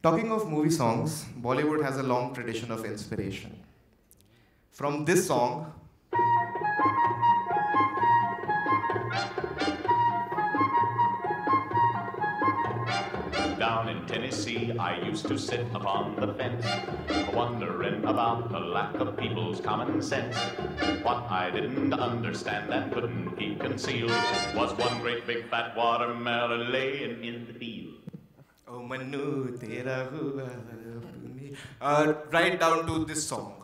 Talking of movie songs, Bollywood has a long tradition of inspiration. From this song, down in Tennessee, I used to sit upon the fence, wondering about the lack of people's common sense. What I didn't understand and couldn't keep concealed was one great big fat watermelon laying in the field. Oh Manu, tera hua right down to this song.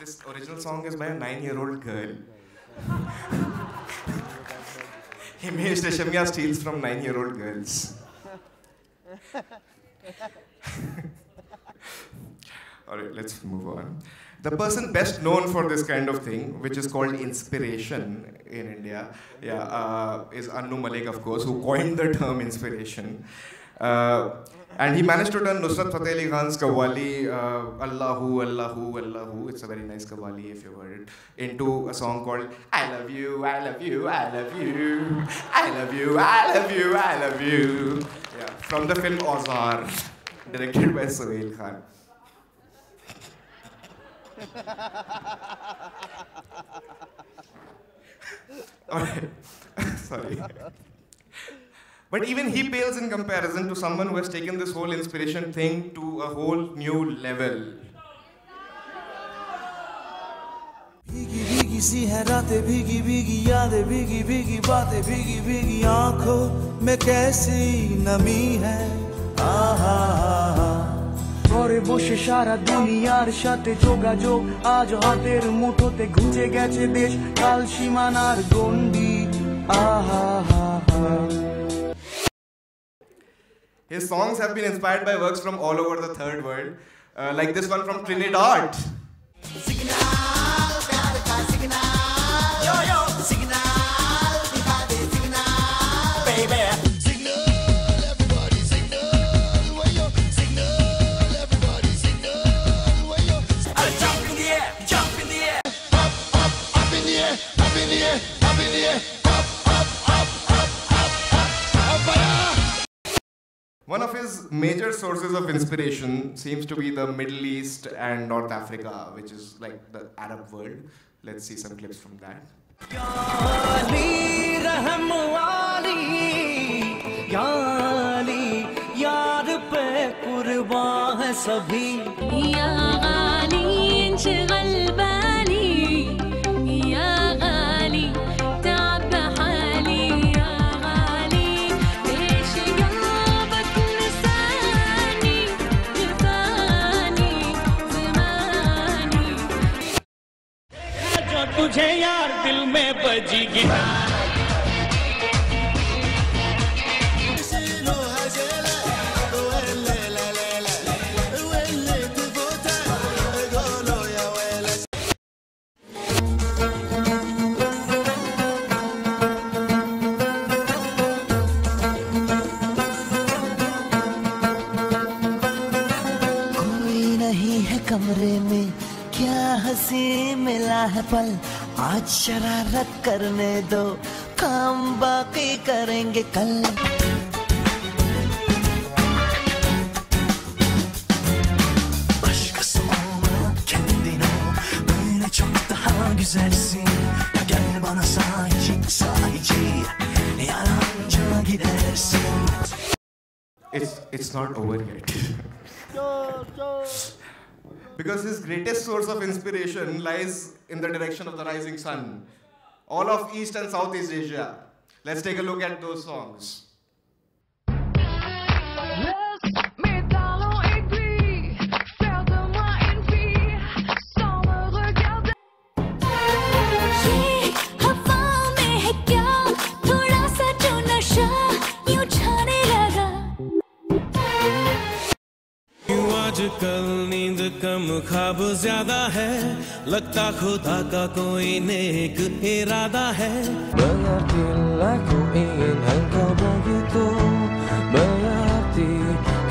This original song is by a 9-year-old girl. Himesh Reshammiya steals from 9-year-old girls. Alright, let's move on. The person best known for this kind of thing, which is called inspiration in India, is Annu Malik, of course, who coined the term inspiration. And he managed to turn Nusrat Fateh Ali Khan's Qawwali, Allahu, Allahu, Allahu, it's a very nice Qawwali if you've heard it, into a song called I love you, I love you, I love you, I love you, I love you, I love you. Yeah, from the film Auzar, directed by Sohail Khan. Alright, sorry. But even he pales in comparison to someone who has taken this whole inspiration thing to a whole new level. भीगी भीगी सी है रातें भीगी भीगी यादें भीगी भीगी बातें भीगी भीगी आंखों में कैसी नमी है आहा ঘরে বসে সারা দুনিয়ার সাথে যোগাযোগ আজ হাতের মুঠোতে ঘুচে গেছে দেশ কাল সীমানার গণ্ডি আহা His songs have been inspired by works from all over the third world, like this one from Trinidad. One of his major sources of inspiration seems to be the Middle East and North Africa, which is like the Arab world. Let's see some clips from that. तुझे यार दिल में बजी guitar कोई नहीं है कमरे में क्या हंसी मिला है पल आज शरारत करने दो काम बाकी करेंगे कल başkası olma kendin ol böyle çok daha güzelsin ya gel bana sahici sahici yalancı gidersin It's not over yet. Because his greatest source of inspiration lies in the direction of the rising sun. All of East and Southeast Asia. Let's take a look at those songs. आजकल नींद कम ख्वाब ज्यादा है लगता खुदा का कोई नेक इरादा है Banyak yang aku ingin engkau begitu hati,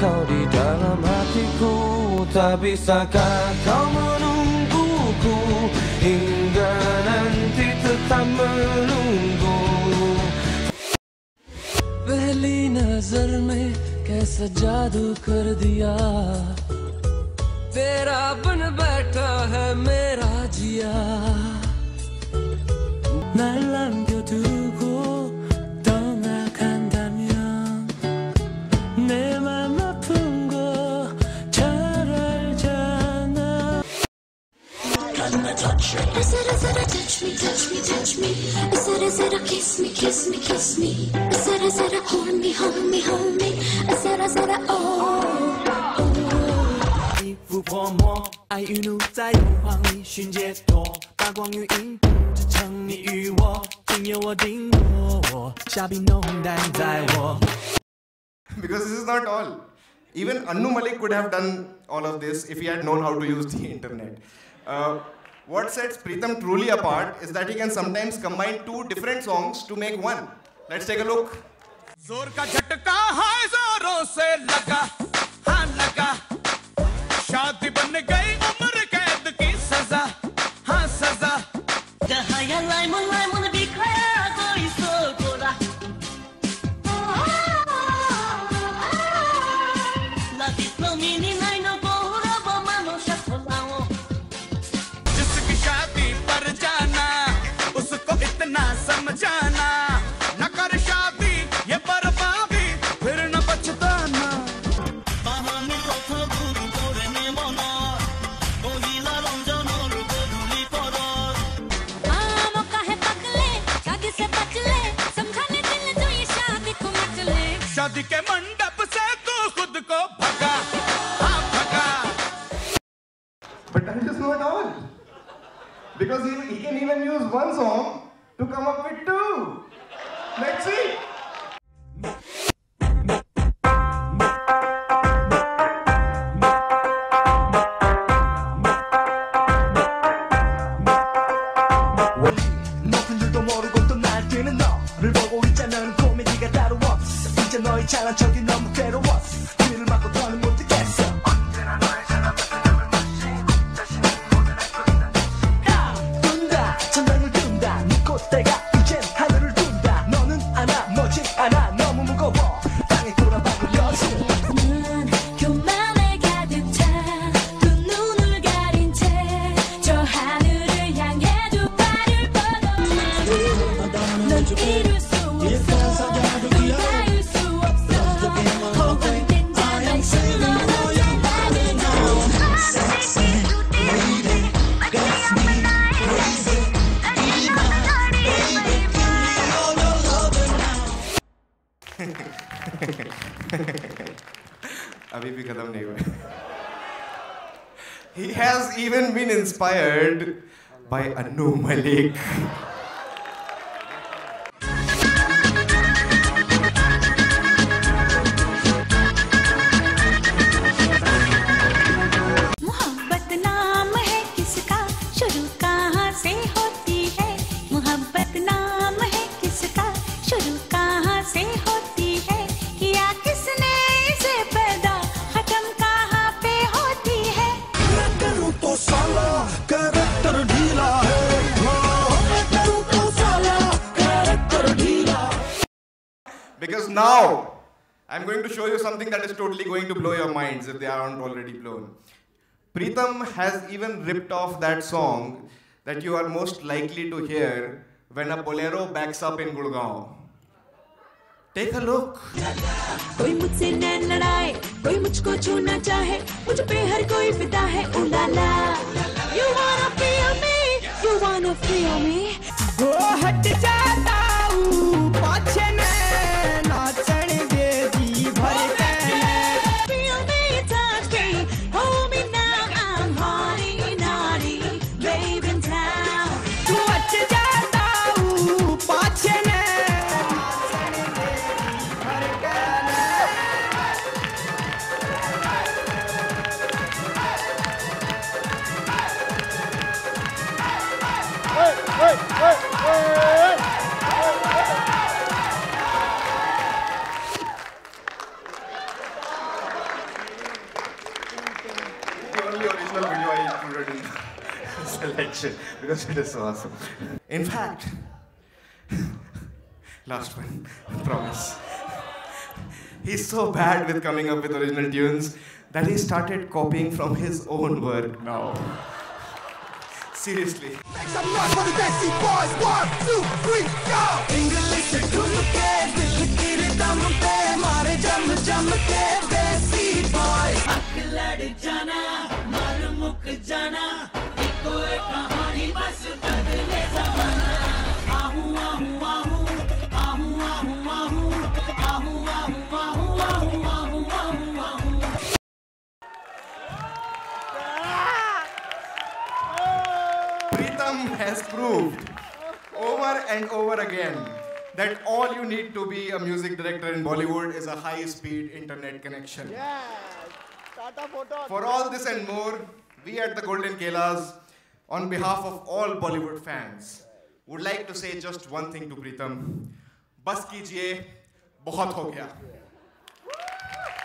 kau di dalam hatiku. Tak bisakah kau menungguku hingga nanti tetap menunggu. पहली नजर में कैसा जादू कर दिया, तेरा बन बैठा है मेरा जिया. 날 남겨두고 떠나간다면 내 맘 아픈 거 잘 알잖아. Zara zara touch me, touch me, touch me. Zara zara kiss me, kiss me, kiss me. Zara zara hold me, hold me, hold me. Zara zara oh. 你抚泼墨，爱与怒在油画里寻解脱，八光与影不支撑你与我，仅有我定夺，下笔浓淡在我。 Because this is not all. Even Anu Malik could have done all of this if he had known how to use the internet. What sets Pritam truly apart is that he can sometimes combine two different songs to make one. Let's take a look. जोर का झटका है जोरों से लगा, हाँ लगा. शादी बन गई उम्र कैद की सजा, हाँ सजा. Dahaya lemon lemon be clear go iso kora. La disno mini nai no gora ba mano shakholao. जिसकी शादी पर जाना उसको इतना समझाना, न कर शादी ये बर्बादी फिर न पछताना. Bahame kotha buru kore nemona. Kohila ronjo noru goduli poros. Aamo kahe pakle, shaadi se bach le. Samjha le dil jo ye shaadi ko mach le. शादी के मंडप से तू खुद को भगा, हाँ भगा. But that is not all. Because he can even use one song to come up with two. Let's see. 너희들도 모르고 또 날뛰는 너를 보고 있자면 코미디가 따로 없어. 이제 너의 잘난 척이 너무 괴로웠어. 귀를 막고 더는 못 듣겠어. 언제나 너의 잘난 척을 마시고 자신이 모든 할 것이다. 둔다 천장을 둔다 네 콧대가 이젠 하늘을 둔다. 너는 안아 멋지 않아 너무 무거워. 땅에 돌아박을 여신. 난 교만에 가득 차. 두 눈을 가린 채 저 하늘을 향해 두 발을 뻗어. 넌 이룰 수 없어. 닿을 수 없어. 허공된 자만 슬로우 나를 너. अभी भी खत्म नहीं हुआ. He has even been inspired by Anu Malik. मोहब्बत नाम है किसका, शुरू कहाँ से होती है. मोहब्बत नाम है किसका, शुरू कहाँ से होती है. किया किसने इसे पैदा, खत्म कहाँ पे होती है. करूँ तो साला कैरेक्टर ढीला है. करूँ तो साला कैरेक्टर ढीला. Because now I'm going to show you something that is totally going to blow your minds if they aren't already blown. Pritam has even ripped off that song that you are most likely to hear when a bolero backs up in Gurgaon. Take a look. कोई मुझसे नैन लड़ाए, कोई मुझको छूना चाहे, मुझ पे हर कोई फिदा है. उलाला, you wanna feel me, you wanna feel me. वो हट जाता हूँ पाछे में नाचन दे जी भर के. Feel me, touch me, hold me now. I'm horny, naughty, babe in town. तू हट जाता हूँ पाछे में. watch it because it is so awesome. In fact, last one, promise. He's so bad with coming up with original tunes that he started copying from his own work now. Seriously. Make some noise for the Desi Boys. 1, 2, 3, go! English से ढूंढ के दिल की rhythm पे मारे जम जम के Desi Boys. हक लड़ जाना, मार मुक जाना, इको एक कहानी बस बदले ज़माना. आहू आहू आहू, आहू आहू आहू, आहू आहू आहू आहू आहू आहू आहू. Pritam has proved over and over again that all you need to be a music director in Bollywood is a high-speed internet connection. For all this and more, we at the Golden Kelas, on behalf of all Bollywood fans, would like to say just one thing to Pritam. Bas kijiye, bahut ho gaya.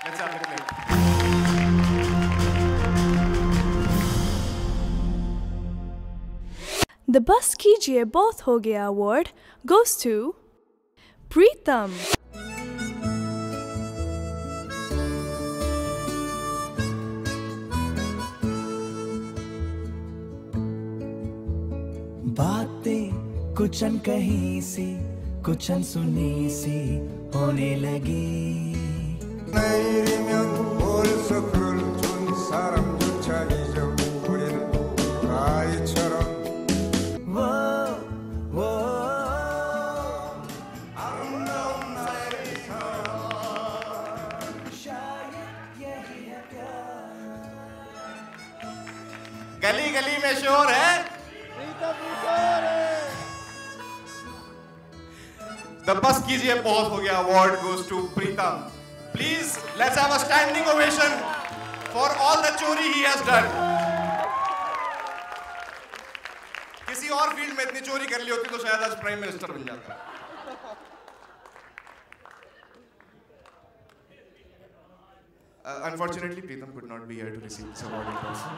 Let's have a clip. The Bas Kijiye Bahut Ho Gaya award goes to Pritam. बातें कुछ अनकही सी कुछ अनसुनी सी होने लगी. 내일이면 벌써 그를 준 사람조차 잊어버린 아이처럼. वो वो 아름다운 나의 사랑. शायद यही है प्यार. गली गली में शोर है. The Bas Kijiye Bahut Ho Gaya award goes to Pritam. Please, let's have a standing ovation for all the chori he has done. किसी और फील्ड में इतनी चोरी कर ली होती तो शायद आज प्राइम मिनिस्टर बन जाता. Unfortunately, Pritam could not be here to receive this award in person.